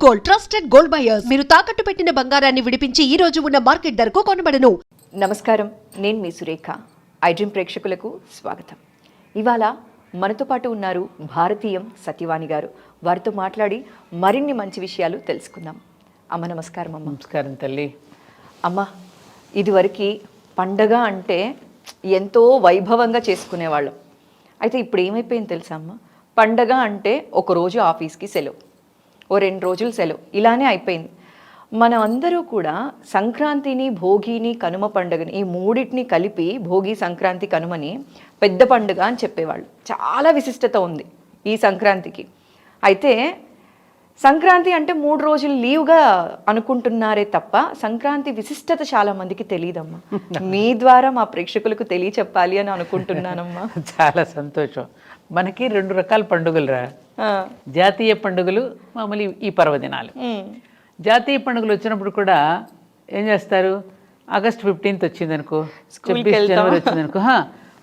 Gold, trusted gold buyers. మీరు తాకట్టు పెట్టిన బంగారాన్ని విడిపించి ఈ రోజు ఉన్న మార్కెట్ ధరకు కొనబడను. నమస్కారం, నేను మీ సురేఖ. ఐ డ్రీమ్ ప్రేక్షకులకు స్వాగతం. ఇవాళ మనతో పాటు ఉన్నారు భారతీయం సత్యవాణి గారు. వారితో మాట్లాడి మరిన్ని మంచి విషయాలు తెలుసుకుందాం. అమ్మ నమస్కారం. అమ్మ నమస్కారం తల్లి. అమ్మ, ఇదివరకు పండగ అంటే ఎంతో వైభవంగా చేసుకునేవాళ్ళం. అయితే ఇప్పుడు ఏమైపోయింది తెలుసా అమ్మ? పండగ అంటే ఒకరోజు ఆఫీస్కి సెలవు, ఓ 2 రోజులు సెలవు, ఇలానే అయిపోయింది. మనం అందరూ కూడా సంక్రాంతిని, భోగిని, కనుమ పండుగని, ఈ మూడింటిని కలిపి భోగి, సంక్రాంతి, కనుమని పెద్ద పండుగ అని చెప్పేవాళ్ళు. చాలా విశిష్టత ఉంది ఈ సంక్రాంతికి. అయితే సంక్రాంతి అంటే 3 రోజులు లీవ్గా అనుకుంటున్నారే తప్ప సంక్రాంతి విశిష్టత చాలా మందికి తెలియదమ్మా. మీ ద్వారా మా ప్రేక్షకులకు తెలియచెప్పాలి అని అనుకుంటున్నానమ్మా. చాలా సంతోషం. మనకి 2 రకాల పండుగలు రా. జాతీయ పండుగలు, మామూలు ఈ పర్వదినాలు. జాతీయ పండుగలు వచ్చినప్పుడు కూడా ఏం చేస్తారు? ఆగస్ట్ 15th వచ్చిందనుకో, 26 జనవరి వచ్చిందనుకో,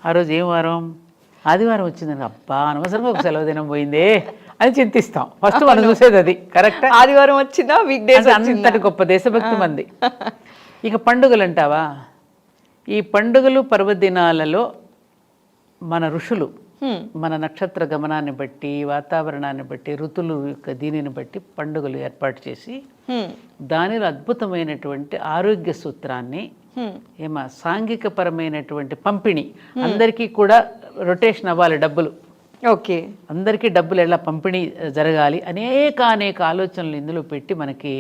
ఆ రోజు ఏం వారం? ఆదివారం వచ్చిందనుకో, అబ్బా అనవసరంగా ఒక సెలవు దినం పోయిందే అని చింతిస్తాం. ఫస్ట్ మనం చూసేది అది. కరెక్ట్. ఆదివారం వచ్చిందా, వీక్ డేస్, అంతటి గొప్ప దేశభక్తి మంది. ఇక పండుగలు అంటావా? ఈ పండుగలు పర్వదినాలలో మన ఋషులు మన నక్షత్ర గమనాన్ని బట్టి, వాతావరణాన్ని బట్టి, ఋతులు యొక్క దీనిని బట్టి పండుగలు ఏర్పాటు చేసి దానిలో అద్భుతమైనటువంటి ఆరోగ్య సూత్రాన్ని, సాంఘిక పరమైనటువంటి పంపిణీ, అందరికీ కూడా రొటేషన్ అవ్వాలి డబ్బులు. ఓకే, అందరికీ డబ్బులు ఎలా పంపిణీ జరగాలి, అనేక ఆలోచనలు ఇందులో పెట్టి మనకి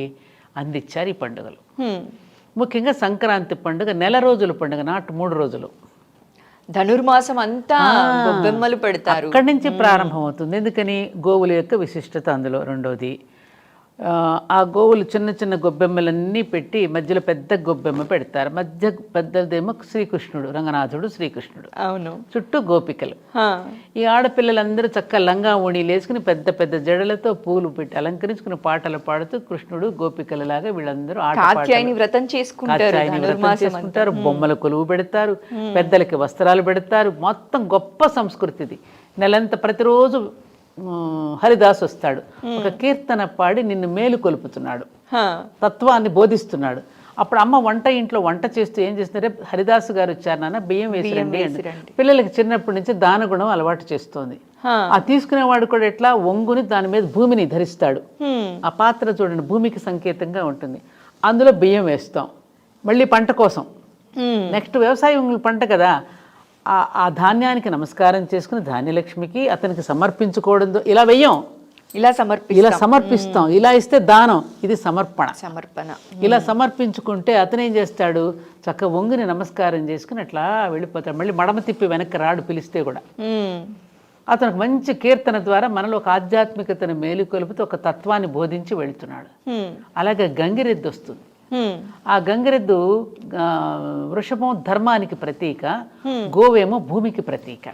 అందించారు ఈ పండుగలు. ముఖ్యంగా సంక్రాంతి పండుగ నెల రోజుల పండుగ, నాట్ 3 రోజులు. ధనుర్మాసం అంతా గొబ్బెమ్మలు పెడతారు. అక్కడి నుంచి ప్రారంభం అవుతుంది. ఎందుకని? గోవుల యొక్క విశిష్టత అందులో. రెండోది, ఆ గోవులు చిన్న చిన్న గొబ్బెమ్మలన్నీ పెట్టి మధ్యలో పెద్ద గొబ్బెమ్మ పెడతారు. మధ్య పెద్దదేమో శ్రీకృష్ణుడు, రంగనాథుడు శ్రీకృష్ణుడు. అవును. చుట్టూ గోపికలు. ఈ ఆడపిల్లలందరూ చక్కగా లంగా ఓణీలు వేసుకుని పెద్ద పెద్ద జడలతో పూలు పెట్టి అలంకరించుకుని పాటలు పాడుతూ కృష్ణుడు గోపికలలాగా వీళ్ళందరూ వ్రతం చేసుకుంటారు. బొమ్మల కొలువు పెడతారు, పెద్దలకి వస్త్రాలు పెడతారు. మొత్తం గొప్ప సంస్కృతిది. నెలంతా ప్రతిరోజు హరిదాస్ వస్తాడు, ఒక కీర్తన పాడి నిన్ను మేలు కొలుపుతున్నాడు, తత్వాన్ని బోధిస్తున్నాడు. అప్పుడు అమ్మ ఇంట్లో వంట చేస్తూ ఏం చేస్తున్నారే, హరిదాసు గారు వచ్చారు నాన్న, బియ్యం వేసిరండి అండి. పిల్లలకి చిన్నప్పటి నుంచి దానగుణం అలవాటు చేస్తోంది. ఆ తీసుకునేవాడు కూడా ఎట్లా వంగుని దాని మీద భూమిని ధరిస్తాడు. ఆ పాత్ర చూడండి, భూమికి సంకేతంగా ఉంటుంది. అందులో బియ్యం వేస్తాం, మళ్ళీ పంట కోసం. నెక్స్ట్ వ్యవసాయం పంట కదా, ఆ ధాన్యానికి నమస్కారం చేసుకుని ధాన్యలక్ష్మికి అతనికి సమర్పించుకోవడంతో ఇలా వెయ్యం, ఇలా సమర్పిస్తాం. ఇలా ఇస్తే దానం, ఇది సమర్పణ. ఇలా సమర్పించుకుంటే అతనేం చేస్తాడు, చక్క వంగుని నమస్కారం చేసుకుని అట్లా వెళ్ళిపోతాడు. మళ్ళీ మడమ తిప్పి వెనక్కి రాడు పిలిస్తే కూడా. అతనికి మంచి కీర్తన ద్వారా మనలో ఒక ఆధ్యాత్మికతను మేలుకొలుపుతూ ఒక తత్వాన్ని బోధించి వెళుతున్నాడు. అలాగే గంగిరెద్దు వస్తుంది. ఆ గంగిరెద్దు వృషభం ధర్మానికి ప్రతీక, గోవేమో భూమికి ప్రతీక.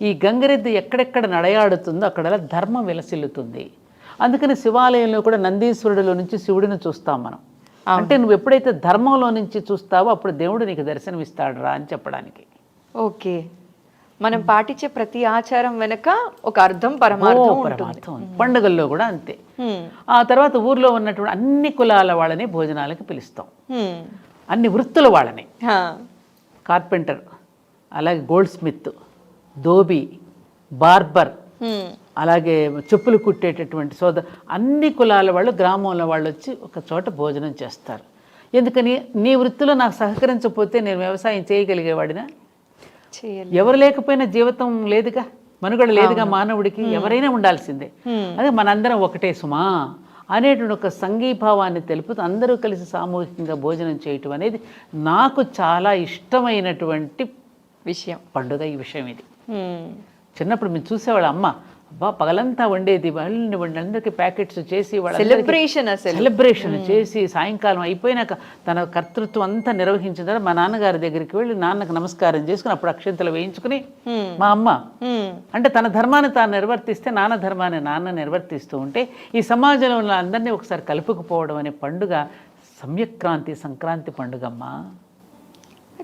ఈ గంగిరెద్దు ఎక్కడెక్కడ నడయాడుతుందో అక్కడ ధర్మం విలసిల్లుతుంది. అందుకని శివాలయంలో కూడా నందీశ్వరుడిలో నుంచి శివుడిని చూస్తాం మనం. అంటే నువ్వు ఎప్పుడైతే ధర్మంలో నుంచి చూస్తావో అప్పుడు దేవుడు నీకు దర్శనమిస్తాడు రా అని చెప్పడానికి. ఓకే, మనం పాటించే ప్రతి ఆచారం వెనక ఒక అర్థం, పరమార్థం. పండుగల్లో కూడా అంతే. ఆ తర్వాత ఊర్లో ఉన్నటువంటి అన్ని కులాల వాళ్ళని భోజనాలకి పిలుస్తాం, అన్ని వృత్తుల వాళ్ళని. కార్పెంటర్, అలాగే గోల్డ్ స్మిత్, ధోబీ, బార్బర్, అలాగే చెప్పులు కుట్టేటటువంటి అన్ని కులాల వాళ్ళు, గ్రామంలో వాళ్ళు వచ్చి ఒక చోట భోజనం చేస్తారు. ఎందుకని? నీ వృత్తిలో నాకు సహకరించకపోతే నేను వ్యవసాయం చేయగలిగేవాడినా? ఎవరు లేకపోయినా జీవితం లేదుగా, మనుగడ లేదుగా మానవుడికి. ఎవరైనా ఉండాల్సిందే. అదే మనందరం ఒకటే సుమా అనేటువంటి ఒక సంఘీభావాన్ని తెలుపుతూ అందరూ కలిసి సామూహికంగా భోజనం చేయటం అనేది నాకు చాలా ఇష్టమైనటువంటి విషయం. పండుగ ఈ విషయం ఇది. చిన్నప్పుడు మేము చూసేవాళ్ళ అమ్మ అబ్బా పగలంతా వండేది, వాళ్ళందరికీ ప్యాకెట్స్ చేసి సెలబ్రేషన్ చేసి సాయంకాలం అయిపోయినాక తన కర్తృత్వం అంతా నిర్వహించిన తర్వాత మా నాన్నగారి దగ్గరికి వెళ్ళి నాన్నకు నమస్కారం చేసుకుని అప్పుడు అక్షంతలు వేయించుకుని మా అమ్మ అంటే తన ధర్మాన్ని తాను నిర్వర్తిస్తే నాన్న ధర్మాన్ని నాన్న నిర్వర్తిస్తూ ఉంటే ఈ సమాజంలో ఉన్న అందరినీ ఒకసారి కలుపుకుపోవడం అనే పండుగ సంక్రాంతి పండుగ అమ్మా.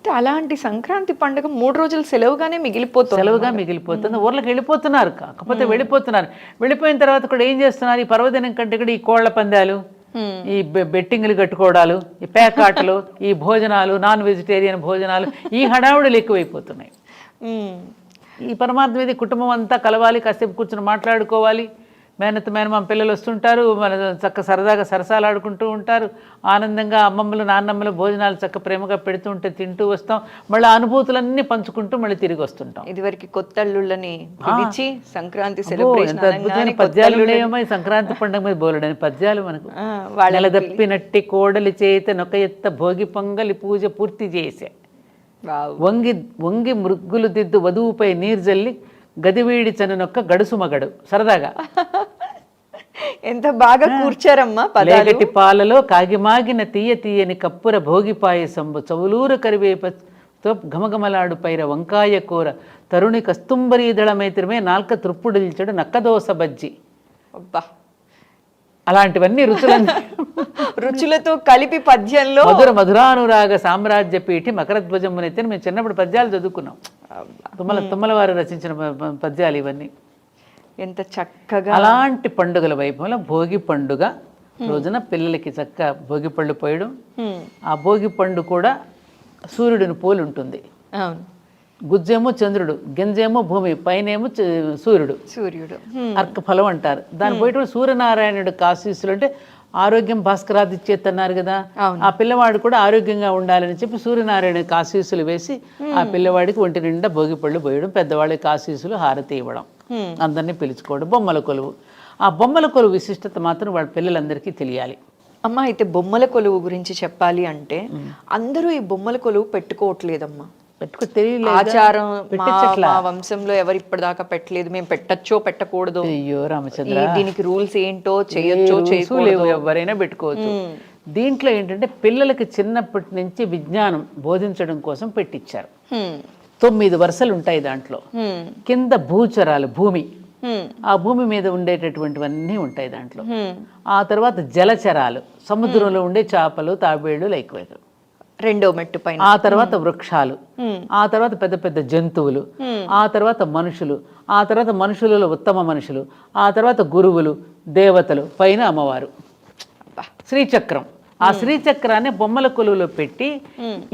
అయితే అలాంటి సంక్రాంతి పండుగ 3 రోజులు సెలవుగానే మిగిలిపోతుంది. సెలవుగా మిగిలిపోతుంది. ఊర్లకు వెళ్ళిపోతున్నారు, కాకపోతే వెళ్ళిపోతున్నారు. వెళ్ళిపోయిన తర్వాత కూడా ఏం చేస్తున్నారు, ఈ పర్వదినం కంటే కూడా ఈ కోళ్ల పందాలు, ఈ బెట్టింగ్లు కట్టుకోవడాలు, ఈ పేకాటలు, ఈ భోజనాలు, నాన్ వెజిటేరియన్ భోజనాలు, ఈ హడావుడులు ఎక్కువైపోతున్నాయి. ఈ పరమార్థం మీద కుటుంబం అంతా కలవాలి, కాసేపు కూర్చొని మాట్లాడుకోవాలి. మేనమామ పిల్లలు వస్తుంటారు, మన చక్క సరదాగా సరసాలు ఆడుకుంటూ ఉంటారు. ఆనందంగా అమ్మమ్మలు నాన్నమ్మలు భోజనాలు చక్క ప్రేమగా పెడుతూ ఉంటే తింటూ వస్తాం. మళ్ళీ అనుభూతులన్నీ పంచుకుంటూ మళ్ళీ తిరిగి వస్తుంటాం. ఇదివరకు కొత్త అల్లుళ్ళని పిలిచి సంక్రాంతి ఎంత అద్భుతమైన పద్యాలు ఉన్నాయేమో ఈ సంక్రాంతి పండుగ మీద బోలెడని పద్యాలు మనకు. నెలదప్పినట్టి కోడలి చేత నొక ఎత్త భోగి పొంగలి పూజ పూర్తి చేసే, వంగి వంగి మృగ్గులు దిద్దు వధువుపై నీరు జల్లి గదివీడి చనునొక్క గడుసు మగడు. సరదాగా ఎంత బాగా కూర్చారమ్మా. లేగటి పాలలో కాగిమాగిన తీయ తీయని కప్పుర భోగి పాయసంబు చవులూరు కరివేపతో ఘమఘమలాడు పైర వంకాయ కూర తరుణి కస్తుంబరీదళమైత్రమే నాల్క త్రుప్పుడిల్చడు నక్కదోస బజ్జి. అబ్బా, అలాంటివన్నీ రుచులతో కలిపి పద్యంలో మధురానురాగ సామ్రాజ్య పీఠి మకరధ్వజమునైతే మేము చిన్నప్పుడు పద్యాలు చదువుకున్నాం. తుమ్మల వారు రచించిన పద్యాలు ఇవన్నీ. ఎంత చక్కగా. అలాంటి పండుగల వైభవంలో భోగి పండుగ రోజున పిల్లలకి చక్క భోగి పళ్ళు పోయడం. ఆ భోగి పండు కూడా సూర్యుడిని పోలి ఉంటుంది. గుజ్జేమో చంద్రుడు, గింజేమో భూమి, పైనేమో సూర్యుడు. అర్క ఫలం అంటారు. దాని పోయేటప్పుడు సూర్యనారాయణుడు ఆశీస్సులు అంటే ఆరోగ్యం భాస్కరాదిచ్చేత్ అన్నారు కదా, ఆ పిల్లవాడు కూడా ఆరోగ్యంగా ఉండాలని చెప్పి సూర్యనారాయణకి ఆశీస్సులు వేసి ఆ పిల్లవాడికి ఒంటి నిండా భోగి పళ్ళు పోయడం, పెద్దవాళ్ళకి ఆశీస్సులు హారతి ఇవ్వడం, అందరినీ పిలుచుకోవడం. బొమ్మల కొలువు, ఆ బొమ్మల కొలువు విశిష్టత మాత్రం వాళ్ళ పిల్లలందరికీ తెలియాలి. అమ్మ, అయితే బొమ్మల కొలువు గురించి చెప్పాలి అంటే అందరూ ఈ బొమ్మల కొలువు పెట్టుకోవట్లేదమ్మా. ఆచారం మా వంశంలో ఎవరు ఇప్పటిదాకా పెట్టలేదు, మేము పెట్టచ్చో పెట్టకూడదు, అయ్యో రామచంద్ర దీనికి రూల్స్ ఏంటో చేయొచ్చో చేయకూడదు, ఎవరైనా పెట్టుకోవచ్చు. దీంట్లో ఏంటంటే పిల్లలకి చిన్నప్పటి నుంచి విజ్ఞానం బోధించడం కోసం పెట్టించారు. 9 వరుసలు ఉంటాయి దాంట్లో. కింద భూచరాలు, భూమి, ఆ భూమి మీద ఉండేటటువంటివన్నీ ఉంటాయి దాంట్లో. ఆ తర్వాత జలచరాలు, సముద్రంలో ఉండే చేపలు, తాబేళ్లు, లైక్వేరు. రెండో మెట్టు పైన. ఆ తర్వాత వృక్షాలు, ఆ తర్వాత పెద్ద పెద్ద జంతువులు, ఆ తర్వాత మనుషులు, ఆ తర్వాత మనుషులలో ఉత్తమ మనుషులు, ఆ తర్వాత గురువులు, దేవతలు, పైన అమ్మవారు. శ్రీచక్రం, ఆ శ్రీచక్రాన్ని బొమ్మల కొలువులో పెట్టి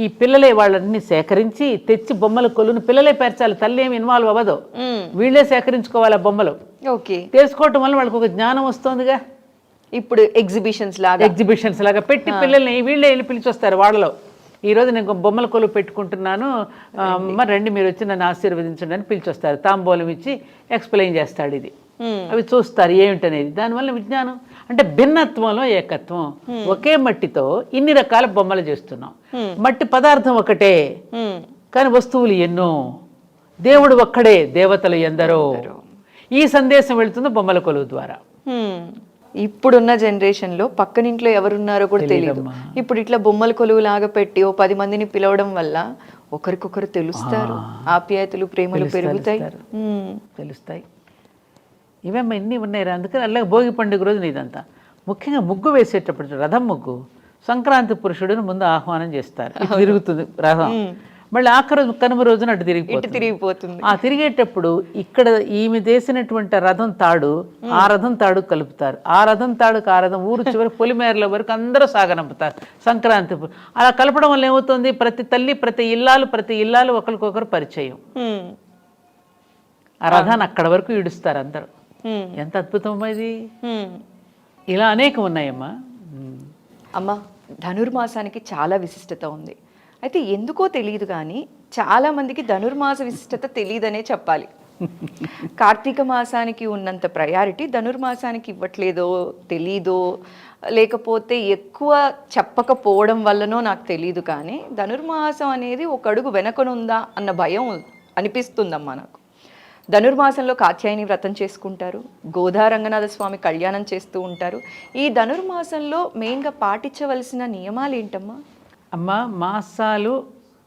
ఈ పిల్లలే వాళ్ళని సేకరించి తెచ్చి బొమ్మల కొలువును పిల్లలే పేర్చాలి. తల్లి ఏమి ఇన్వాల్వ్ అవ్వదు, వీళ్ళే సేకరించుకోవాలి ఆ బొమ్మలు. తెలుసుకోవటం వల్ల వాళ్ళకి ఒక జ్ఞానం వస్తుందిగా. ఇప్పుడు ఎగ్జిబిషన్స్ లాగా పెట్టి పిల్లల్ని వీళ్ళే వెళ్ళి పిలిచొస్తారు వాళ్ళలో. ఈరోజు నేను బొమ్మల కొలువు పెట్టుకుంటున్నాను, అమ్మ రండి మీరు వచ్చి నన్ను ఆశీర్వదించండి అని పిలిచొస్తారు. తాంబూలం ఇచ్చి ఎక్స్ప్లెయిన్ చేస్తాడు ఇది. అవి చూస్తారు ఏమిటనేది. దానివల్ల విజ్ఞానం అంటే భిన్నత్వంలో ఏకత్వం. ఒకే మట్టితో ఇన్ని రకాల బొమ్మలు చేస్తున్నాం. మట్టి పదార్థం ఒకటే కానీ వస్తువులు ఎన్నో. దేవుడు ఒక్కడే, దేవతలు ఎందరో. ఈ సందేశం వెళుతుంది బొమ్మల కొలువు ద్వారా. ఇప్పుడున్న జనరేషన్ లో పక్కనింట్లో ఎవరున్నారో కూడా తెలియదు. ఇప్పుడు ఇట్లా బొమ్మల కొలువు లాగా పెట్టి 10 మందిని పిలవడం వల్ల ఒకరికొకరు తెలుస్తారు, ఆప్యాయతలు, ప్రేమలు పెరుగుతాయి, తెలుస్తాయి. ఇవేమ్మా ఇన్ని ఉన్నాయి. అందుకని అలాగే భోగి పండుగ రోజున ఇదంతా. ముఖ్యంగా ముగ్గు వేసేటప్పుడు రథం ముగ్గు సంక్రాంతి పురుషుడిని ముందు ఆహ్వానం చేస్తారు. తిరుగుతుంది రథం, మళ్ళీ ఆఖరి కనుమ రోజున అటు తిరిగిపోతుంది. ఆ తిరిగేటప్పుడు ఇక్కడ ఈమె చేసినటువంటి రథం తాడు ఆ రథం తాడు కలుపుతారు. ఆ రథం తాడుకు ఆ రథం ఊరు చివరి పొలిమేరల వరకు అందరూ సాగనంపుతారు సంక్రాంతి. అలా కలపడం వల్ల ఏమవుతుంది, ప్రతి తల్లి ప్రతి ఇల్లాలు ఒకరికొకరు పరిచయం. ఆ రథాన్ని అక్కడ వరకు ఈడుస్తారు అందరూ. ఎంత అద్భుతం ఇది. ఇలా అనేకం ఉన్నాయమ్మా. అమ్మ, ధనుర్మాసానికి చాలా విశిష్టత ఉంది. అయితే ఎందుకో తెలియదు కానీ చాలా మందికి ధనుర్మాస విశిష్టత తెలియదనే చెప్పాలి. కార్తీక మాసానికి ఉన్నంత ప్రయారిటీ ధనుర్మాసానికి ఇవ్వట్లేదో తెలీదో, లేకపోతే ఎక్కువ చెప్పకపోవడం వల్లనో నాకు తెలియదు. కానీ ధనుర్మాసం అనేది ఒక అడుగు వెనకనుందా అన్న భయం అనిపిస్తుందమ్మా నాకు. ధనుర్మాసంలో కాత్యాయని వ్రతం చేసుకుంటారు, గోదా రంగనాథ స్వామి కళ్యాణం చేస్తూ ఉంటారు. ఈ ధనుర్మాసంలో మెయిన్గా పాటించవలసిన నియమాలు ఏంటమ్మా? అమ్మ, మాసాలు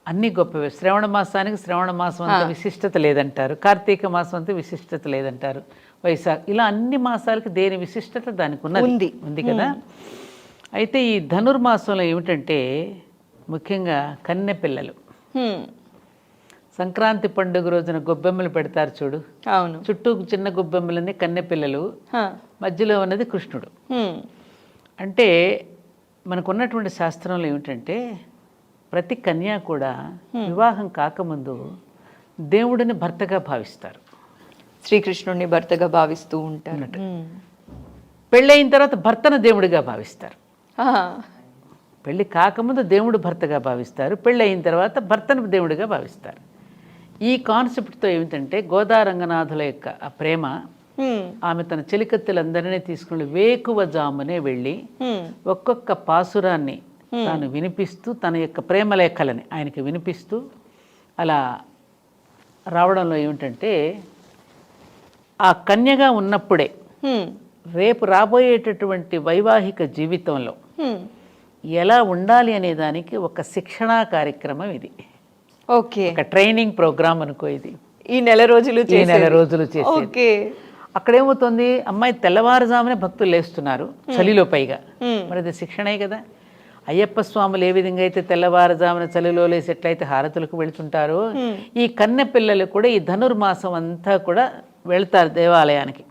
అన్ని గొప్పవే. శ్రవణ మాసానికి శ్రవణ మాసం అంత విశిష్టత లేదంటారు, కార్తీక మాసం అంత విశిష్టత లేదంటారు, వైశాఖ, ఇలా అన్ని మాసాలకి దేని విశిష్టత దానికి ఉంది కదా. అయితే ఈ ధనుర్మాసంలో ఏమిటంటే ముఖ్యంగా కన్నె పిల్లలు సంక్రాంతి పండుగ రోజున గొబ్బెమ్మలు పెడతారు చూడు, అవును. చుట్టూ చిన్న గొబ్బెమ్మలన్నీ కన్నె పిల్లలు, మధ్యలో ఉన్నది కృష్ణుడు. అంటే మనకున్నటువంటి శాస్త్రంలో ఏమిటంటే ప్రతి కన్య కూడా వివాహం కాకముందు దేవుడిని భర్తగా భావిస్తారు, శ్రీకృష్ణుడిని భర్తగా భావిస్తూ ఉంటారు. పెళ్ళయిన తర్వాత భర్తను దేవుడిగా భావిస్తారు. పెళ్ళి కాకముందు దేవుడు భర్తగా భావిస్తారు, పెళ్ళి అయిన తర్వాత భర్తను దేవుడిగా భావిస్తారు. ఈ కాన్సెప్ట్తో ఏమిటంటే గోదా రంగనాథుల యొక్క ఆ ప్రేమ, ఆమె తన చెలికత్తెలందరినీ తీసుకుని వేకువ జామునే వెళ్ళి ఒక్కొక్క పాసురాన్ని తాను వినిపిస్తూ తన యొక్క ప్రేమ లేఖలని ఆయనకి వినిపిస్తూ అలా రావడంలో ఏమిటంటే ఆ కన్యగా ఉన్నప్పుడే రేపు రాబోయేటటువంటి వైవాహిక జీవితంలో ఎలా ఉండాలి అనే దానికి ఒక శిక్షణా కార్యక్రమం ఇది. ఓకే, ఒక ట్రైనింగ్ ప్రోగ్రామ్ అనుకో ఇది. ఈ నెల రోజులు చేసి అక్కడేమవుతుంది, అమ్మాయి తెల్లవారుజామునే భక్తులు లేస్తున్నారు చలిలో, పైగా మరి అది శిక్షణే కదా. అయ్యప్ప స్వాములు ఏ విధంగా అయితే తెల్లవారుజామున చలిలో లేసి ఎట్లయితే హారతులకు వెళుతుంటారో, ఈ కన్నె పిల్లలు కూడా ఈ ధనుర్మాసం అంతా కూడా వెళ్తారు దేవాలయానికి.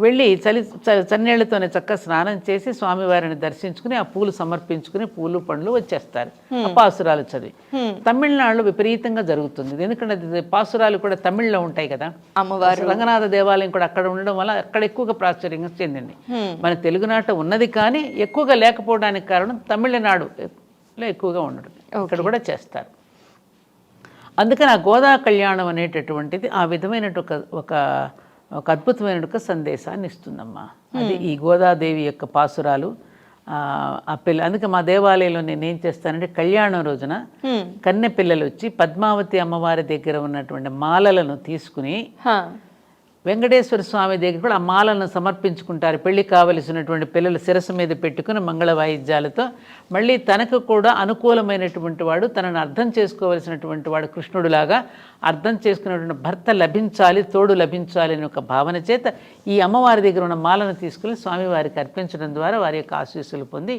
వెళ్ళి చన్నీళ్లతోనే చక్కగా స్నానం చేసి స్వామివారిని దర్శించుకుని ఆ పూలు సమర్పించుకుని పూలు పండ్లు వచ్చేస్తారు ఆ పాసురాలు చదివి. తమిళనాడులో విపరీతంగా జరుగుతుంది, ఎందుకంటే పాసురాలు కూడా తమిళ్లో ఉంటాయి కదా. అమ్మవారు రంగనాథ దేవాలయం కూడా అక్కడ ఉండడం వల్ల అక్కడ ఎక్కువగా ప్రాచుర్యంగా చెందింది. మన తెలుగునాట ఉన్నది కానీ ఎక్కువగా లేకపోవడానికి కారణం తమిళనాడులో ఎక్కువగా ఉండడం, ఇక్కడ కూడా చేస్తారు. అందుకని ఆ గోదా కళ్యాణం అనేటటువంటిది ఆ విధమైన ఒక అద్భుతమైన సందేశాన్ని ఇస్తుందమ్మా. అది ఈ గోదాదేవి యొక్క పాసురాలు ఆ పిల్ల. అందుకే మా దేవాలయంలో నేనేం చేస్తానంటే కళ్యాణం రోజున కన్నె పిల్లలు వచ్చి పద్మావతి అమ్మవారి దగ్గర ఉన్నటువంటి మాలలను తీసుకుని వెంకటేశ్వర స్వామి దగ్గర కూడా ఆ మాలను సమర్పించుకుంటారు. పెళ్లి కావలసినటువంటి పిల్లలు శిరస్సు మీద పెట్టుకుని మంగళ వాయిద్యాలతో మళ్ళీ తనకు కూడా అనుకూలమైనటువంటి వాడు, తనను అర్థం చేసుకోవలసినటువంటి వాడు కృష్ణుడిలాగా అర్థం చేసుకున్నటువంటి భర్త లభించాలి, తోడు లభించాలి అని ఒక భావన చేత ఈ అమ్మవారి దగ్గర ఉన్న మాలను తీసుకుని స్వామివారికి అర్పించడం ద్వారా వారి యొక్క ఆశీస్సులు పొంది,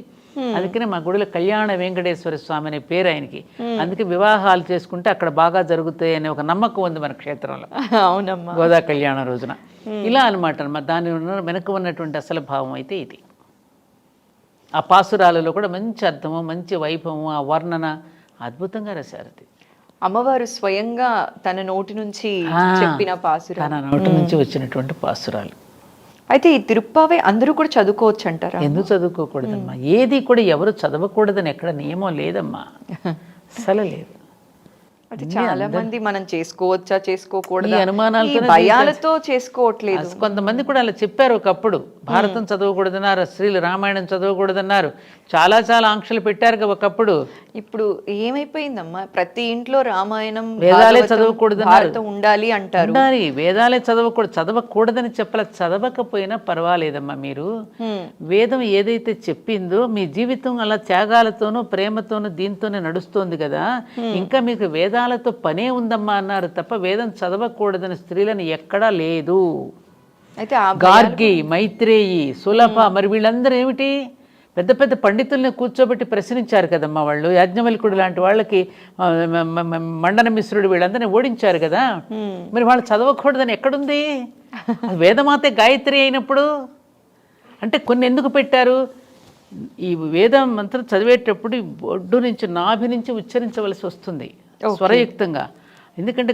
అందుకనే మా గుడిలో కళ్యాణ వెంకటేశ్వర స్వామి అనే పేరు ఆయనకి. అందుకే వివాహాలు చేసుకుంటే అక్కడ బాగా జరుగుతాయి అనే ఒక నమ్మకం ఉంది మన క్షేత్రంలో. అవునమ్మా, గోదా కళ్యాణ రోజున ఇలా అనమాట. దాని వెనుక ఉన్నటువంటి అసలు భావం అయితే ఇది. ఆ పాసురాలలో కూడా మంచి అర్థము, మంచి వైభవము, ఆ వర్ణన అద్భుతంగా రాశారు. అది అమ్మవారు స్వయంగా తన నోటి నుంచి చెప్పిన పాసురాలు, తన నోటి నుంచి వచ్చినటువంటి పాసురాలు. అయితే ఈ తిరుప్పావే అందరూ కూడా చదువుకోవచ్చు అంటారా? ఎందుకు చదువుకోకూడదమ్మా? ఏది కూడా ఎవరు చదవకూడదని ఎక్కడ నియమం లేదమ్మా, అసలు లేదు. అంటే చాలా మంది మనం చేసుకోవచ్చా చేసుకోకూడదు అనుమానాలతో భయాలతో చేసుకోవట్లేదు. కొంతమంది కూడా అలా చెప్పారు ఒకప్పుడు. భారతం చదవకూడదన్నారు, స్త్రీలు రామాయణం చదవకూడదన్నారు, చాలా చాలా ఆంక్షలు పెట్టారు ఒకప్పుడు. ఇప్పుడు ఏమైపోయిందమ్మా, ప్రతి ఇంట్లో రామాయణం వేదాలే చదవకూడదన్నారు, ఉండాలి అంటారు. ఉండాలి, వేదాలే చదవకూడదని చెప్పలే. చదవకపోయినా పర్వాలేదమ్మా. మీరు వేదం ఏదైతే చెప్పిందో మీ జీవితం అలా త్యాగాలతోనూ ప్రేమతోనూ దీంతోనే నడుస్తోంది కదా, ఇంకా మీకు వేదాలతో పనే ఉందమ్మా అన్నారు తప్ప వేదం చదవకూడదని స్త్రీలను ఎక్కడా లేదు. అయితే గార్గి, మైత్రేయి, సులభ, మరి వీళ్ళందరూ ఏమిటి పెద్ద పెద్ద పండితుల్ని కూర్చోబెట్టి ప్రశ్నించారు కదమ్మా వాళ్ళు. యాజ్ఞవల్కుడు లాంటి వాళ్ళకి, మండన మిశ్రుడు, వీళ్ళందరినీ ఓడించారు కదా. మరి వాళ్ళు చదవకూడదని ఎక్కడుంది? వేదమాతే గాయత్రి అయినప్పుడు అంటే కొన్ని ఎందుకు పెట్టారు? ఈ వేదం మంత్రం చదివేటప్పుడు ఒడ్డు నుంచి నాభి నుంచి ఉచ్చరించవలసి వస్తుంది స్వరయుక్తంగా. ఎందుకంటే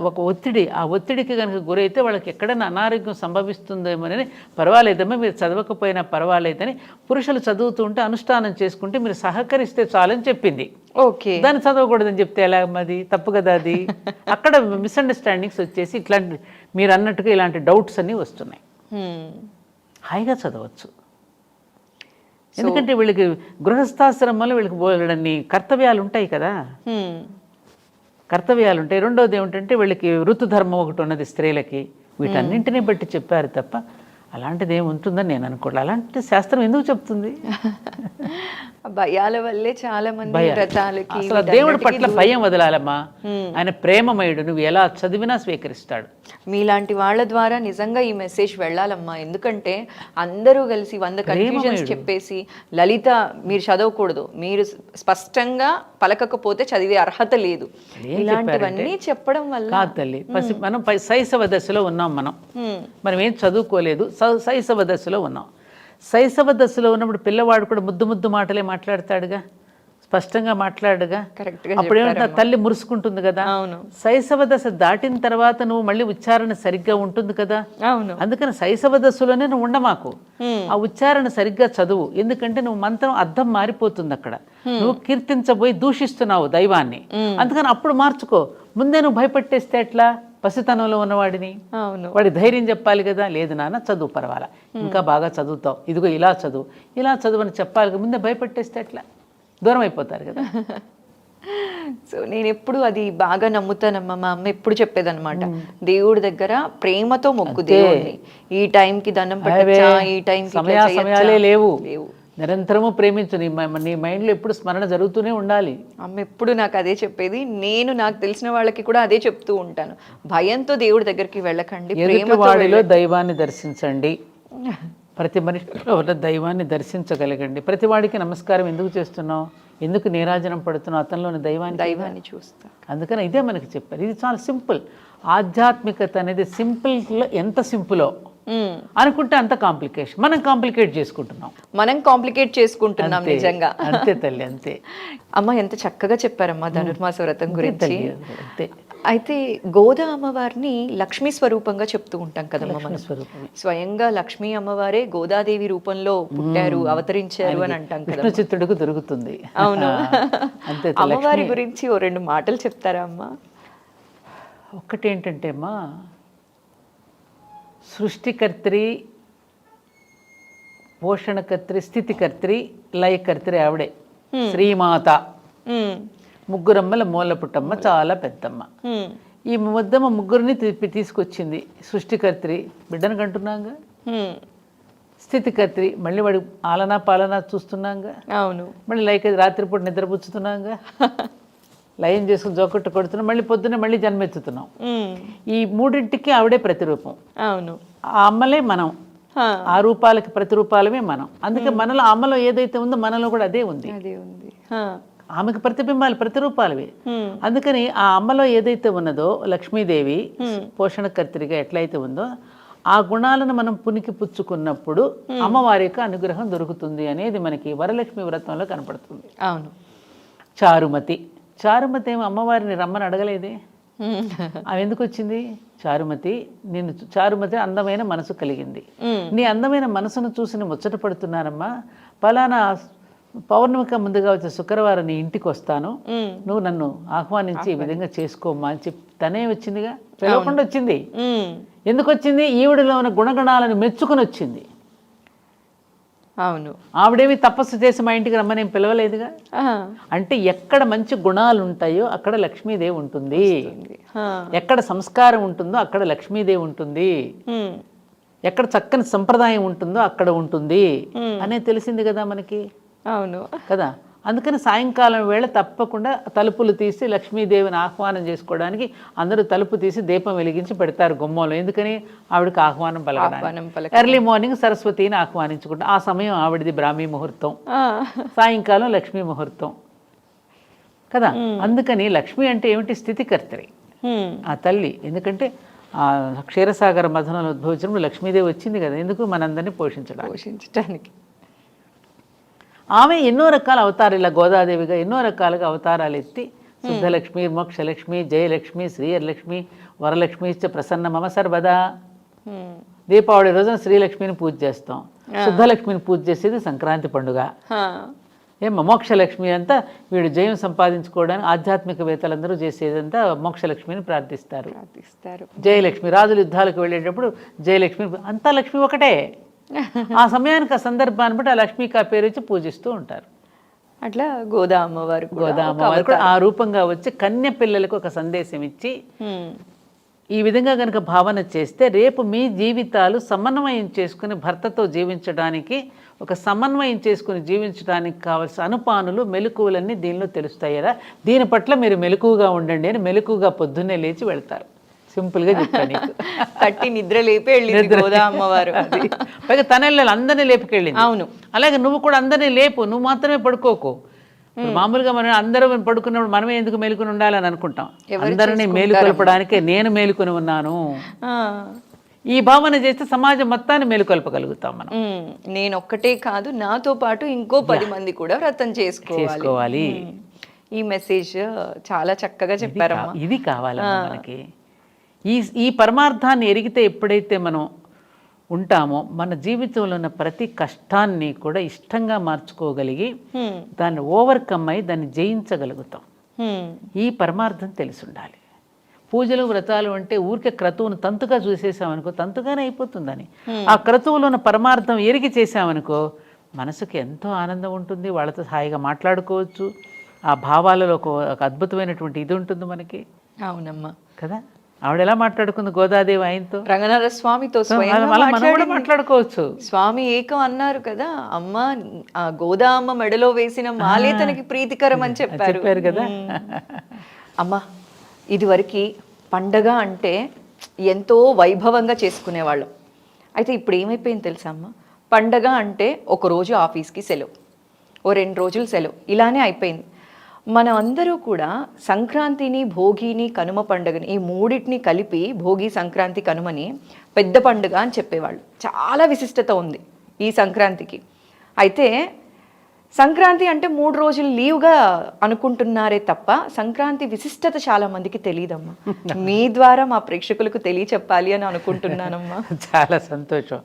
ఒక ఒత్తిడి, ఆ ఒత్తిడికి కనుక గురైతే వాళ్ళకి ఎక్కడైనా అనారోగ్యం సంభవిస్తుందేమోనని పర్వాలేదమ్మా మీరు చదవకపోయినా పర్వాలేదని పురుషులు చదువుతూ ఉంటే అనుష్ఠానం చేసుకుంటే మీరు సహకరిస్తే చాలని చెప్పింది. ఓకే, దాన్ని చదవకూడదని చెప్తే ఎలా? అది తప్పు కదా. అది అక్కడ మిస్అండర్స్టాండింగ్స్ వచ్చేసి ఇట్లాంటి మీరు అన్నట్టుగా ఇలాంటి డౌట్స్ అన్నీ వస్తున్నాయి. హాయిగా చదవచ్చు. ఎందుకంటే వీళ్ళకి గృహస్థాశ్రమంలో వీళ్ళకి బోలెడన్ని కర్తవ్యాలు ఉంటాయి కదా, కర్తవ్యాలు ఉంటాయి. రెండోది ఏమిటంటే వీళ్ళకి ఋతుధర్మం ఒకటి ఉన్నది స్త్రీలకి. వీటన్నింటినీ బట్టి చెప్పారు తప్ప అలాంటిది ఏమి ఉంటుందని నేను అనుకోవట్లేదు. అలాంటి శాస్త్రం ఎందుకు చెప్తుంది? భయాల వల్లే చాలా మంది భయం. వ్రతాలకి అసలు దేవుడి పట్ల భయం వదలాలమ్మా. ఆయన ప్రేమమయుడు, నువ్వు ఎలా చదివినా స్వీకరిస్తాడు. మీలాంటి వాళ్ళ ద్వారా నిజంగా ఈ మెసేజ్ వెళ్ళాలమ్మా. ఎందుకంటే అందరూ కలిసి 100 కన్ఫ్యూజన్స్ చెప్పేసి లలిత మీరు చదవకూడదు, మీరు స్పష్టంగా పలకకపోతే చదివే అర్హత లేదు, ఇలాంటివన్నీ చెప్పడం వల్ల కాదు తల్లి. మనం శైశవ దశలో ఉన్నాం. మనం ఏం చదువుకోలేదు, శైశవ దశలో ఉన్నాం. శైశవ దశలో ఉన్నప్పుడు పిల్లవాడు కూడా ముద్దు ముద్దు మాటలే మాట్లాడతాడుగా, స్పష్టంగా మాట్లాడుగా. అప్పుడు ఏమంటా తల్లి మురుసుకుంటుంది కదా. శైశవ దశ దాటిన తర్వాత నువ్వు మళ్ళీ ఉచ్చారణ సరిగ్గా ఉంటుంది కదా. అందుకని శైశవ దశలోనే నువ్వు ఉండమాకు, ఆ ఉచ్చారణ సరిగ్గా చదువు. ఎందుకంటే నువ్వు మంత్రం అర్థం మారిపోతుంది అక్కడ. నువ్వు కీర్తించబోయి దూషిస్తున్నావు దైవాన్ని. అందుకని అప్పుడు మార్చుకో. ముందే నువ్వు భయపెట్టేస్తే ఎట్లా? పసితనంలో ఉన్నవాడిని వాడి ధైర్యం చెప్పాలి కదా. లేదు నాన్న చదువు, పర్వాలా, ఇంకా బాగా చదువుతావు, ఇదిగో ఇలా చదువు, ఇలా చదువు అని చెప్పాలి. ముందే భయపెట్టేస్తే ఎట్లా? దూరం అయిపోతారు కదా. సో నేను ఎప్పుడు అది బాగా నమ్ముతానమ్మా. మా అమ్మ ఎప్పుడు చెప్పేదన్నమాట, దేవుడి దగ్గర ప్రేమతో మొక్కు దేవుడిని. ఈ టైంకి దండం పెట్టచ్చా, ఈ టైంకి సమయాలే లేవు. నిరంతరము ప్రేమించు. నీ మైండ్లో ఎప్పుడు స్మరణ జరుగుతూనే ఉండాలి. అమ్మ ఎప్పుడు నాకు అదే చెప్పేది. నేను నాకు తెలిసిన వాళ్ళకి కూడా అదే చెప్తూ ఉంటాను, భయంతో దేవుడి దగ్గరికి వెళ్ళకండి, వాడిలో దైవాన్ని దర్శించండి. ప్రతి మనిషిలో ఉన్న దైవాన్ని దర్శించగలగండి. ప్రతి వాడికి నమస్కారం ఎందుకు చేస్తున్నావు, ఎందుకు నీరాజనం పడుతున్నావు? అతనిలోని దైవాన్ని చూస్తా. అందుకని ఇదే మనకి చెప్పారు. ఇది చాలా సింపుల్. ఆధ్యాత్మికత అనేది సింపుల్లో ఎంత సింపులో అనుకుంటే అంత కాంప్లికేషన్. మనం కాంప్లికేట్ చేసుకుంటున్నాం నిజంగా. అంతే తల్లి, అంతే. అమ్మ ఎంత చక్కగా చెప్పారమ్మా ధనుర్మాస వ్రతం గురించి. అయితే గోదా అమ్మవారిని లక్ష్మీ స్వరూపంగా చెప్తూ ఉంటాం కదమ్మా మనం. స్వయంగా లక్ష్మీ అమ్మవారే గోదాదేవి రూపంలో పుట్టారు, అవతరించారు అని అంటాం కదా. చిత్తుడుకు దొరుకుతుంది. అవును. అమ్మవారి గురించి ఓ 2 మాటలు చెప్తారా అమ్మా? ఒక్కటి ఏంటంటే అమ్మా, సృష్టికర్త్రి, పోషణకర్త్రి, స్థితికర్త్రి, లయకర్త్రి ఆవిడే శ్రీమాత. ముగ్గురమ్మల మూల పుట్టమ్మ, చాలా పెద్దమ్మ. ఈ ముగ్గురిని తీసుకొచ్చింది. సృష్టికర్త్రి బిడ్డను కంటున్నాగా, స్థితికర్త్రి మళ్ళీ వాడి ఆలనా పాలనా చూస్తున్నాగా, అవును, మళ్ళీ లైక్ రాత్రిపూట నిద్రపుచ్చుతున్నాగా, లయం చేసుకుని జోకొట్టు కొడుతున్నాం, మళ్ళీ పొద్దున్నే మళ్ళీ జన్మెత్తుతున్నాం. ఈ మూడింటికి ఆవిడే ప్రతిరూపం. అవును, ఆ అమ్మలే మనం, ఆ రూపాలకి ప్రతిరూపాలమే మనం. అందుకే మనలో అమ్మలో ఏదైతే ఉందో మనలో కూడా అదే ఉంది. ఆమెకు ప్రతిబింబాలు ప్రతిరూపాలవి. అందుకని ఆ అమ్మలో ఏదైతే ఉన్నదో లక్ష్మీదేవి పోషణకర్త్రిగా ఎట్లయితే ఉందో ఆ గుణాలను మనం పునికి పుచ్చుకున్నప్పుడు అమ్మవారి యొక్క అనుగ్రహం దొరుకుతుంది అనేది మనకి వరలక్ష్మి వ్రతంలో కనపడుతుంది. అవును. చారుమతి ఏమో అమ్మవారిని రమ్మని అడగలేదే. ఆమె ఎందుకు వచ్చింది? చారుమతి అందమైన మనసు కలిగింది. నీ అందమైన మనసును చూసి ముచ్చట పడుతున్నానమ్మా, పలానా పౌర్ణమిక ముందుగా వచ్చే శుక్రవారం నీ ఇంటికి వస్తాను, నువ్వు నన్ను ఆహ్వానించి ఈ విధంగా చేసుకోమ్మా అని చెప్పి తనే వచ్చిందిగా. పిలవకుండా వచ్చింది. ఎందుకు వచ్చింది? ఈవిడలో ఉన్న గుణగణాలను మెచ్చుకుని వచ్చింది. అవును, ఆవిడేమి తపస్సు చేసి మా ఇంటికి రమ్మని ఏం పిలవలేదుగా. అంటే ఎక్కడ మంచి గుణాలు ఉంటాయో అక్కడ లక్ష్మీదేవి ఉంటుంది, ఎక్కడ సంస్కారం ఉంటుందో అక్కడ లక్ష్మీదేవి ఉంటుంది, ఎక్కడ చక్కని సంప్రదాయం ఉంటుందో అక్కడ ఉంటుంది అనే తెలిసింది కదా మనకి. అవును కదా. అందుకని సాయంకాలం వేళ తప్పకుండా తలుపులు తీసి లక్ష్మీదేవిని ఆహ్వానం చేసుకోవడానికి అందరూ తలుపు తీసి దీపం వెలిగించి పెడతారు గుమ్మంలో. ఎందుకని? ఆవిడకి ఆహ్వానం పలకడానికి. ఎర్లీ మార్నింగ్ సరస్వతిని ఆహ్వానించుకుంటాం. ఆ సమయం ఆవిడది బ్రాహ్మీ ముహూర్తం, సాయంకాలం లక్ష్మీ ముహూర్తం కదా. అందుకని లక్ష్మి అంటే ఏమిటి? స్థితికర్తరి, ఆ తల్లి. ఎందుకంటే ఆ క్షీరసాగర మథనంలో ఉద్భవించినప్పుడు లక్ష్మీదేవి వచ్చింది కదా. ఎందుకు? మనందరినీ పోషించడానికి. ఆమె ఎన్నో రకాల అవతారాలు, ఇలా గోదాదేవిగా ఎన్నో రకాలుగా అవతారాలు ఎత్తి శుద్ధలక్ష్మి, మోక్షలక్ష్మి, జయలక్ష్మి, శ్రీయలక్ష్మి, వరలక్ష్మి ప్రసన్న మమ సర్వదా. దీపావళి రోజున శ్రీలక్ష్మిని పూజ చేస్తాం, శుద్ధలక్ష్మిని పూజ చేసేది సంక్రాంతి పండుగ. మోక్షలక్ష్మి అంతా వీడు జయం సంపాదించుకోవడానికి ఆధ్యాత్మికవేత్తలందరూ చేసేదంతా మోక్షలక్ష్మిని ప్రార్థిస్తారు. జయలక్ష్మి రాజులు యుద్ధాలకు వెళ్ళేటప్పుడు జయలక్ష్మి, అంతా లక్ష్మి ఒకటే. ఆ సమయానికి ఆ సందర్భాన్ని బట్టి ఆ లక్ష్మీకి ఆ పేరు వచ్చి పూజిస్తూ ఉంటారు. అట్లా గోదా అమ్మవారు కూడా ఆ రూపంగా వచ్చి కన్య పిల్లలకు ఒక సందేశం ఇచ్చి ఈ విధంగా కనుక భావన చేస్తే రేపు మీ జీవితాలు సమన్వయం చేసుకుని భర్తతో జీవించడానికి ఒక సమన్వయం చేసుకుని జీవించడానికి కావాల్సిన అనుపానులు మెలకువలన్నీ దీనిలో తెలుస్తాయి కదా, దీని పట్ల మీరు మెలకువగా ఉండండి అని మెలకువగా పొద్దున్నే లేచి వెళ్తారు. సింపుల్గా చెప్తాను నీకు. తట్టి నిద్ర లేపి వెళ్ళింది గోదా అమ్మవారు. పైగా తన ఇళ్ళలో అందరినీ లేపుకెళ్ళింది. అవును. అలాగే నువ్వు కూడా అందరినీ లేపు, నువ్వు మాత్రమే పడుకోకు. మామూలుగా మనం అందరూ పడుకున్నప్పుడు మనమే ఎందుకు మేలుకుని ఉండాలని అనుకుంటాం. అందరినీ మేలుకొల్పడానికే నేను మేలుకొని ఉన్నాను. ఈ భావన చేస్తే సమాజం మొత్తాన్ని మేలుకొల్పగలుగుతాం మనం. నేను ఒక్కటే కాదు, నాతో పాటు ఇంకో 10 మంది కూడా వ్రతం చేసుకోవాలి. ఈ మెసేజ్ చాలా చక్కగా చెప్పారమ్మా. ఇది కావాలమ్మా మనకి. ఈ పరమార్థాన్ని ఎరిగితే ఎప్పుడైతే మనం ఉంటామో మన జీవితంలో ఉన్న ప్రతి కష్టాన్ని కూడా ఇష్టంగా మార్చుకోగలిగి దాన్ని ఓవర్కమ్ అయి దాన్ని జయించగలుగుతాం. ఈ పరమార్థం తెలిసి ఉండాలి. పూజలు వ్రతాలు అంటే ఊరికే క్రతువును తంతుగా చూసేసామనుకో తంతుగానే అయిపోతుందని. ఆ క్రతువులో ఉన్న పరమార్థం ఎరిగి చేసామనుకో మనసుకి ఎంతో ఆనందం ఉంటుంది. వాళ్ళతో హాయిగా మాట్లాడుకోవచ్చు. ఆ భావాలలో ఒక అద్భుతమైనటువంటి ఇది ఉంటుంది మనకి. అవునమ్మా కదా. ఆవిడ ఎలా మాట్లాడుకుంది గోదాదేవి ఆయనతో, రంగనాథ స్వామితో మాట్లాడుకోవచ్చు. స్వామి ఏకం అన్నారు కదా, అమ్మ గోదా అమ్మ మెడలో వేసిన మాలే తనకి ప్రీతికరం అని చెప్పారు కదా. అమ్మ ఇదివరకు పండగ అంటే ఎంతో వైభవంగా చేసుకునేవాళ్ళం. అయితే ఇప్పుడు ఏమైపోయింది తెలుసా అమ్మ, పండగ అంటే ఒకరోజు ఆఫీస్కి సెలవు, ఓ 2 రోజులు సెలవు, ఇలానే అయిపోయింది. మనం అందరూ కూడా సంక్రాంతిని, భోగిని, కనుమ పండుగని ఈ మూడింటిని కలిపి భోగి, సంక్రాంతి, కనుమని పెద్ద పండుగ అని చెప్పేవాళ్ళు. చాలా విశిష్టత ఉంది ఈ సంక్రాంతికి. అయితే సంక్రాంతి అంటే 3 రోజులు లీవ్గా అనుకుంటున్నారే తప్ప సంక్రాంతి విశిష్టత చాలా మందికి తెలియదమ్మా. మీ ద్వారా మా ప్రేక్షకులకు తెలియచెప్పాలి అని అనుకుంటున్నానమ్మా. చాలా సంతోషం.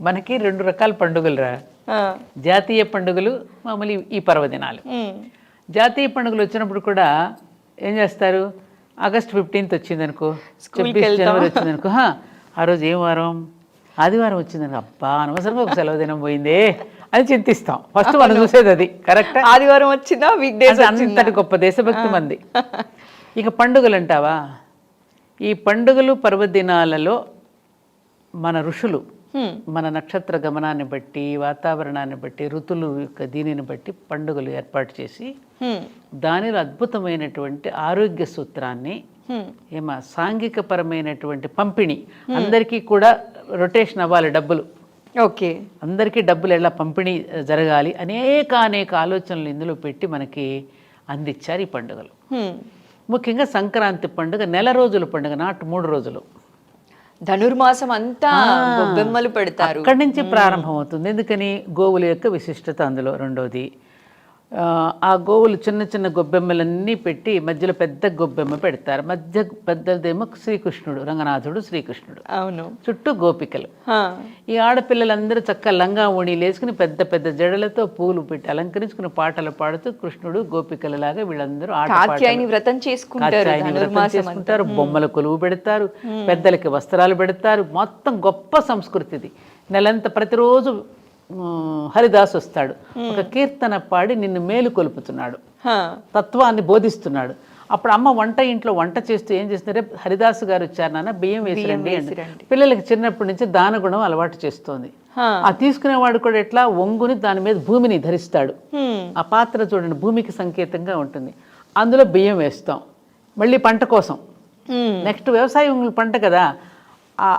మనకి 2 రకాల పండుగలు రా. జాతీయ పండుగలు, మామూలు ఈ పర్వదినాలు. జాతీయ పండుగలు వచ్చినప్పుడు కూడా ఏం చేస్తారు, ఆగస్ట్ 15th వచ్చిందనుకో, 26 జనవరి వచ్చిందనుకో, ఆ రోజు ఏం వారం, ఆదివారం వచ్చిందనుకో, అబ్బా అనవసరంగా ఒక సెలవు దినం పోయిందే అని చింతిస్తాం. ఫస్ట్ మనం చూసేది అది. కరెక్ట్. ఆదివారం వచ్చిందా, వీక్ డేస్, అంతటి గొప్ప దేశభక్తి మంది. ఇక పండుగలు అంటావా, ఈ పండుగలు పర్వదినాలలో మన ఋషులు మన నక్షత్ర గమనాన్ని బట్టి, వాతావరణాన్ని బట్టి, ఋతులు యొక్క దీనిని బట్టి పండుగలు ఏర్పాటు చేసి దానిలో అద్భుతమైనటువంటి ఆరోగ్య సూత్రాన్ని, సాంఘిక పరమైనటువంటి పంపిణీ, అందరికీ కూడా రొటేషన్ అవ్వాలి డబ్బులు, ఓకే, అందరికీ డబ్బులు ఎలా పంపిణీ జరగాలి, అనేక ఆలోచనలు ఇందులో పెట్టి మనకి అందించారు ఈ పండుగలు. ముఖ్యంగా సంక్రాంతి పండుగ నెల రోజుల పండుగ, నాట్ 3 రోజులు. ధనుర్మాసం అంతా గొబ్బెమ్మలు పెడతారు. అక్కడి నుంచి ప్రారంభం అవుతుంది. ఎందుకని, గోవుల యొక్క విశిష్టత అందులో. రెండోది, ఆ గోవులు చిన్న చిన్న గొబ్బెమ్మలన్నీ పెట్టి మధ్యలో పెద్ద గొబ్బెమ్మ పెడతారు. మధ్య పెద్దదేమో శ్రీకృష్ణుడు, రంగనాథుడు శ్రీకృష్ణుడు, అవును, చుట్టూ గోపికలు. ఈ ఆడపిల్లలందరూ చక్కగా లంగా ఓణీలు వేసుకుని పెద్ద పెద్ద జడలతో పూలు పెట్టి అలంకరించుకుని పాటలు పాడుతూ కృష్ణుడు గోపికలలాగా వీళ్ళందరూ వ్రతం చేసుకుంటారు. బొమ్మల కొలువు పెడతారు, పెద్దలకి వస్త్రాలు పెడతారు. మొత్తం గొప్ప సంస్కృతిది. నెలంతా ప్రతిరోజు హరిదాస్ వస్తాడు, ఒక కీర్తన పాడి నిన్ను మేలు కొలుపుతున్నాడు, తత్వాన్ని బోధిస్తున్నాడు. అప్పుడు అమ్మ ఇంట్లో వంట చేస్తూ ఏం చేస్తున్నారే, హరిదాసు గారు వచ్చారు నాన్న, బియ్యం వేసిరండి అంటే పిల్లలకి చిన్నప్పటి నుంచి దానగుణం అలవాటు చేస్తోంది. ఆ తీసుకునేవాడు కూడా ఎట్లా, ఒంగుని దాని మీద భూమిని ధరిస్తాడు. ఆ పాత్ర చూడండి భూమికి సంకేతంగా ఉంటుంది. అందులో బియ్యం వేస్తాం, మళ్ళీ పంట కోసం. నెక్స్ట్ వ్యవసాయం పంట కదా,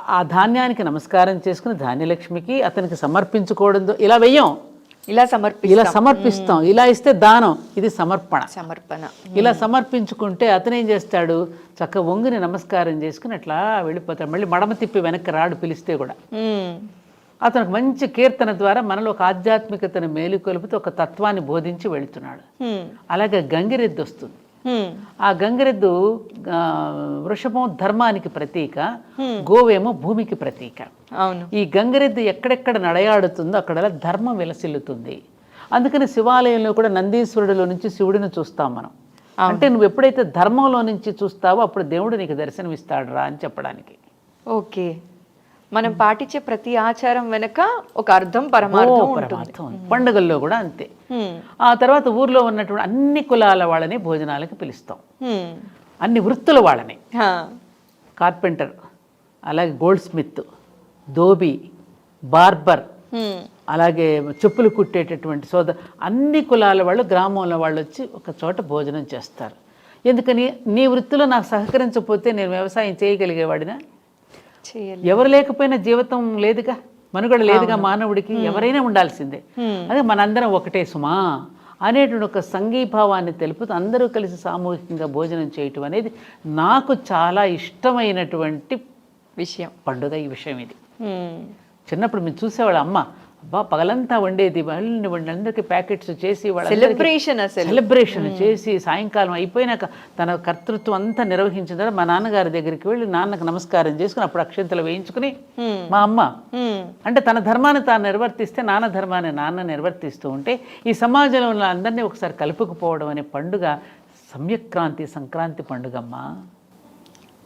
ఆ ధాన్యానికి నమస్కారం చేసుకుని ధాన్యలక్ష్మికి అతనికి సమర్పించుకోవడంతో ఇలా వెయ్యం, ఇలా సమర్పిస్తాం. ఇలా ఇస్తే దానం, ఇది సమర్పణ. ఇలా సమర్పించుకుంటే అతను ఏం చేస్తాడు, చక్క వంగుని నమస్కారం చేసుకుని అట్లా వెళ్ళిపోతాడు. మళ్ళీ మడమ తిప్పి వెనక్కి రాడు పిలిస్తే కూడా. అతనికి మంచి కీర్తన ద్వారా మనలో ఒక ఆధ్యాత్మికతను మేలుకొలుపుతూ ఒక తత్వాన్ని బోధించి వెళుతున్నాడు. అలాగే గంగిరెద్దు వస్తుంది. ఆ గంగిరెద్దు వృషభం ధర్మానికి ప్రతీక, గోవేమో భూమికి ప్రతీక. ఈ గంగిరెద్దు ఎక్కడెక్కడ నడయాడుతుందో అక్కడ ధర్మం విలసిల్లుతుంది. అందుకని శివాలయంలో కూడా నందీశ్వరుడిలో నుంచి శివుడిని చూస్తాం మనం. అంటే నువ్వు ఎప్పుడైతే ధర్మంలో నుంచి చూస్తావో అప్పుడు దేవుడు నీకు దర్శనమిస్తాడు రా అని చెప్పడానికి. ఓకే, మనం పాటించే ప్రతి ఆచారం వెనక ఒక అర్థం, పరమార్థం ఉంటుంది. పండుగల్లో కూడా అంతే. ఆ తర్వాత ఊర్లో ఉన్నటువంటి అన్ని కులాల వాళ్ళని భోజనాలకు పిలుస్తాం, అన్ని వృత్తుల వాళ్ళని. కార్పెంటర్, అలాగే గోల్డ్ స్మిత్, ధోబీ, బార్బర్, అలాగే చెప్పులు కుట్టేటటువంటి అన్ని కులాల వాళ్ళు గ్రామంలో వాళ్ళు వచ్చి ఒక చోట భోజనం చేస్తారు. ఎందుకని నీ వృత్తిలో నాకు సహకరించకపోతే నేను వ్యవసాయం చేయగలిగేవాడినా? ఎవరు లేకపోయినా జీవితం లేదుగా, మనుగడ లేదుగా మానవుడికి, ఎవరైనా ఉండాల్సిందే. అదే మనందరం ఒకటే సుమా అనేటువంటి ఒక సంఘీభావాన్ని తెలుపుతూ అందరూ కలిసి సామూహికంగా భోజనం చేయటం అనేది నాకు చాలా ఇష్టమైనటువంటి పండుగ. ఈ విషయం ఇది చిన్నప్పుడు మేము చూసేవాళ్ళం. అమ్మ అబ్బా పగలంతా వండేది, వాళ్ళందరికీ ప్యాకెట్స్ చేసి సెలబ్రేషన్ చేసి సాయంకాలం అయిపోయినాక తన కర్తృత్వం అంతా నిర్వహించిన తర్వాత మా నాన్నగారి దగ్గరికి వెళ్ళి నాన్నకు నమస్కారం చేసుకుని అప్పుడు అక్షంతలు వేయించుకుని మా అమ్మ అంటే తన ధర్మాన్ని తాను నిర్వర్తిస్తే నాన్న ధర్మాన్ని నాన్న నిర్వర్తిస్తూ ఉంటే ఈ సమాజంలో ఉన్న అందరినీ ఒకసారి కలుపుకుపోవడం అనే పండుగ సంక్రాంతి పండుగమ్మా.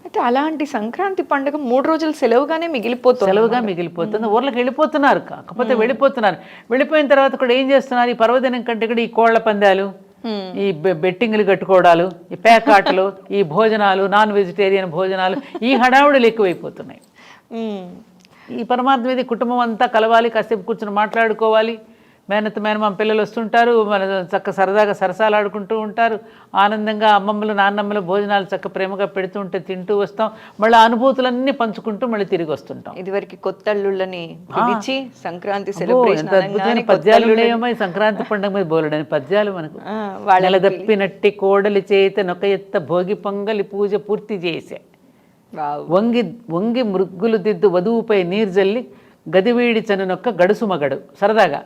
అయితే అలాంటి సంక్రాంతి పండుగ 3 రోజులు సెలవుగా మిగిలిపోతుంది. ఊర్లకు వెళ్ళిపోతున్నారు, కాకపోతే వెళ్ళిపోయిన తర్వాత కూడా ఏం చేస్తున్నారు? ఈ పర్వదినం కంటే కూడా ఈ కోళ్ల పందాలు, ఈ బెట్టింగ్లు కట్టుకోవడాలు, ఈ పేకాటలు, ఈ భోజనాలు, నాన్ వెజిటేరియన్ భోజనాలు, ఈ హడావుడులు ఎక్కువైపోతున్నాయి. ఈ పరమార్థం మీద కుటుంబం అంతా కలవాలి, కాసేపు కూర్చొని మాట్లాడుకోవాలి. మేనమామ పిల్లలు వస్తుంటారు, మన చక్క సరదాగా సరసాలు ఆడుకుంటూ ఉంటారు. ఆనందంగా అమ్మమ్మలు నాన్నమ్మలు భోజనాలు చక్క ప్రేమగా పెడుతూ ఉంటే తింటూ వస్తాం. మళ్ళీ అనుభూతులన్నీ పంచుకుంటూ మళ్ళీ తిరిగి వస్తుంటాం. ఇదివరకు కొత్త అల్లుళ్ళని సంక్రాంతి అద్భుతమైన పద్యాలు ఉన్నాయమ్మా. సంక్రాంతి పండుగ మీద బోలెడని పద్యాలు మనకు. నెలదప్పినట్టి కోడలి చేత నొక ఎత్త భోగి పొంగలి పూజ పూర్తి చేసే, వంగి మృగ్గులు దిద్దు వధువుపై నీరు జల్లి గదివీడి చనునొక్క గడుసు మగడు. సరదాగా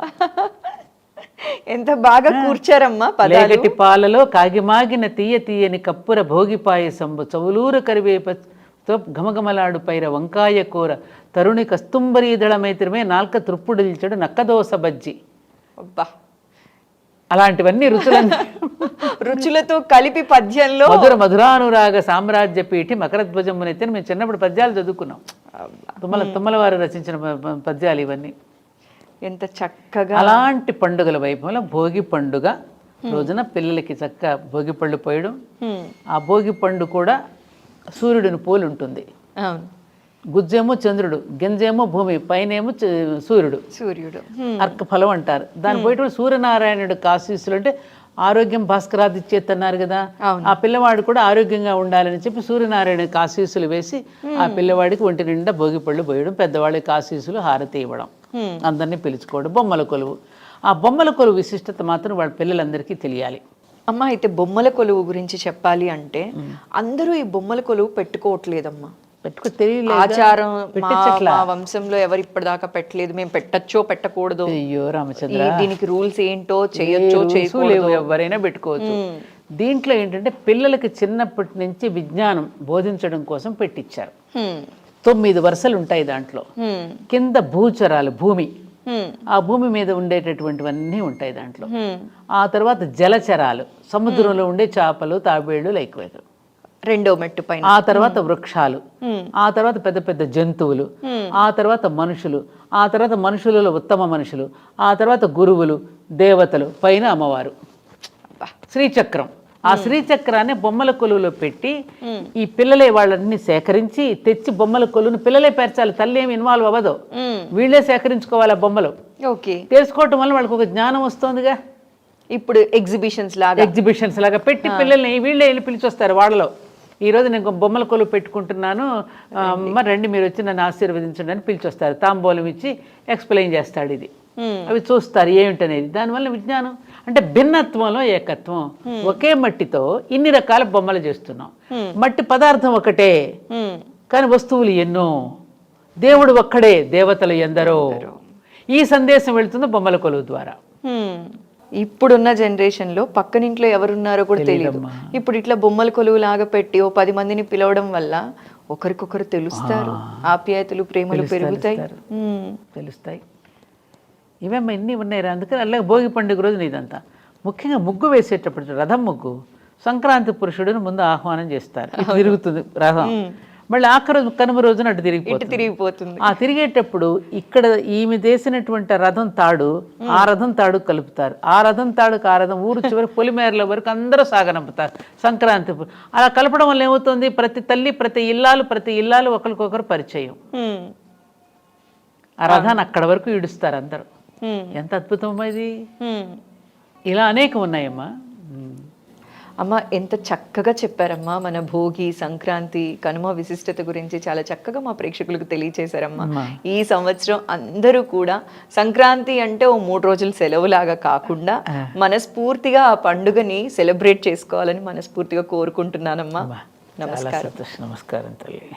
ఎంత బాగా కూర్చారమ్మా. లేగటి పాలలో కాగిమాగిన తీయని కప్పుర భోగి పాయసంబు చవులూరు కరివేపతో ఘమఘమలాడు పైర వంకాయ కూర తరుణి కస్తుంబరీదళమైత్రమే నాల్క త్రుప్పుడిల్చడు నక్కదోస బజ్జి. అబ్బా, అలాంటివన్నీ రుచులతో కలిపి పద్యంలో మధురానురాగ సామ్రాజ్య పీఠి మకరధ్వజమునైతే మేము చిన్నప్పుడు పద్యాలు చదువుకున్నాం. తుమ్మల వారు రచించిన పద్యాలు ఇవన్నీ. ఎంత చక్కగా. అలాంటి పండుగల వైభవంలో భోగి పండుగ రోజున పిల్లలకి చక్క భోగి పళ్ళు పోయడం. ఆ భోగి పండు కూడా సూర్యుడిని పోలి ఉంటుంది. గుజ్జేమో చంద్రుడు, గింజేమో భూమి, పైనేమో సూర్యుడు అర్క ఫలం అంటారు. దాని పోయేటప్పుడు సూర్యనారాయణుడు ఆశీస్సులు అంటే ఆరోగ్యం భాస్కరాదిచ్చేత్ అన్నారు కదా. ఆ పిల్లవాడు కూడా ఆరోగ్యంగా ఉండాలని చెప్పి సూర్యనారాయణకి ఆశీస్సులు వేసి ఆ పిల్లవాడికి ఒంటి నిండా భోగిపళ్ళు పోయడం, పెద్దవాడికి ఆశీస్సులు హారతి ఇవ్వడం, అందరినీ పిలుచుకోవడం. బొమ్మల కొలువు, ఆ బొమ్మల కొలువు విశిష్టత మాత్రం వాళ్ళ పిల్లలందరికీ తెలియాలి. అమ్మ, అయితే బొమ్మల కొలువు గురించి చెప్పాలి అంటే అందరూ ఈ బొమ్మల కొలువు పెట్టుకోవట్లేదమ్మా. ఆచారం మా వంశంలో ఎవరు ఇప్పటిదాకా పెట్టలేదు, మేము పెట్టచ్చో పెట్టకూడదు, అయ్యో రామచంద్ర దీనికి రూల్స్ ఏంటో చేయొచ్చో చేయకూడదు, ఎవరైనా పెట్టుకోవచ్చు. దీంట్లో ఏంటంటే పిల్లలకి చిన్నప్పటి నుంచి విజ్ఞానం బోధించడం కోసం పెట్టించారు. 9 వరుసలు ఉంటాయి దాంట్లో. కింద భూచరాలు, భూమి, ఆ భూమి మీద ఉండేటటువంటివన్నీ ఉంటాయి దాంట్లో. ఆ తర్వాత జలచరాలు, సముద్రంలో ఉండే చేపలు, తాబేళ్లు, లైక్వేరు. 2వ మెట్టు పైన. ఆ తర్వాత వృక్షాలు, ఆ తర్వాత పెద్ద పెద్ద జంతువులు, ఆ తర్వాత మనుషులు, ఆ తర్వాత మనుషులలో ఉత్తమ మనుషులు, ఆ తర్వాత గురువులు, దేవతలు, పైన అమ్మవారు. శ్రీచక్రం, ఆ శ్రీచక్రాన్ని బొమ్మల కొలువులో పెట్టి ఈ పిల్లలే వాళ్ళని సేకరించి తెచ్చి బొమ్మల కొలువుని పిల్లలే పేర్చాలి. తల్లి ఏమి ఇన్వాల్వ్ అవ్వదు, వీళ్ళే సేకరించుకోవాలి ఆ బొమ్మలు. తెలుసుకోవటం వల్ల వాళ్ళకి ఒక జ్ఞానం వస్తుందిగా. ఇప్పుడు ఎగ్జిబిషన్స్ లాగా పెట్టి పిల్లల్ని వీళ్ళే వెళ్ళి పిలిచొస్తారు. వాళ్ళలో ఈరోజు నేను బొమ్మల కొలువు పెట్టుకుంటున్నాను, మరి రండి మీరు వచ్చి నన్ను ఆశీర్వదించండి అని పిలిచొస్తారు. తాంబూలం ఇచ్చి ఎక్స్ప్లెయిన్ చేస్తాడు. ఇది అవి చూస్తారు ఏమిటనేది. దానివల్ల విజ్ఞానం అంటే భిన్నత్వంలో ఏకత్వం. ఒకే మట్టితో ఇన్ని రకాల బొమ్మలు చేస్తున్నాం. మట్టి పదార్థం ఒకటే కానీ వస్తువులు ఎన్నో. దేవుడు ఒక్కడే, దేవతలు ఎందరో. ఈ సందేశం వెళుతుంది బొమ్మల కొలువు ద్వారా. ఇప్పుడున్న జనరేషన్ లో పక్కనింట్లో ఎవరున్నారో కూడా తెలియదు. ఇప్పుడు ఇట్లా బొమ్మల కొలువు లాగా పెట్టి 10 మందిని పిలవడం వల్ల ఒకరికొకరు తెలుస్తారు, ఆప్యాయతలు, ప్రేమలు తెలుస్తాయి. ఇవేమో ఇన్ని ఉన్నాయి. అందుకని అలాగే భోగి పండుగ రోజున ఇదంతా ముఖ్యంగా ముగ్గు వేసేటప్పుడు రథం ముగ్గు సంక్రాంతి పురుషుడిని ముందు ఆహ్వానం చేస్తారు. తిరుగుతుంది రథం, మళ్ళీ ఆఖరి కనుమ రోజున అటు తిరిగిపోతుంది. ఆ తిరిగేటప్పుడు ఇక్కడ ఈమె చేసినటువంటి రథం తాడు ఆ రథం తాడు కలుపుతారు. ఆ రథం తాడుకు ఆ రథం ఊరు చివరి పొలిమేరల వరకు అందరూ సాగనంపుతారు సంక్రాంతి. అలా కలపడం వల్ల ఏమవుతుంది, ప్రతి తల్లి ప్రతి ఇల్లాలు ఒకరికొకరు పరిచయం. ఆ రథాన్ని అక్కడ వరకు ఈడుస్తారు అందరూ. ఎంత అద్భుతమమ్మా ఇది. హ్మ్. ఇలా అనేకం ఉన్నాయమ్మా. అమ్మ ఎంత చక్కగా చెప్పారమ్మా. మన భోగి, సంక్రాంతి, కనుమ విశిష్టత గురించి చాలా చక్కగా మా ప్రేక్షకులకు తెలియచేశారమ్మా. ఈ సంవత్సరం అందరూ కూడా సంక్రాంతి అంటే ఓ 3 రోజులు సెలవులాగా కాకుండా మనస్ఫూర్తిగా ఆ పండుగని సెలబ్రేట్ చేసుకోవాలని మనస్ఫూర్తిగా కోరుకుంటున్నానమ్మా. చాలా నమస్కారం. సంతోషం. నమస్కారం తల్లి.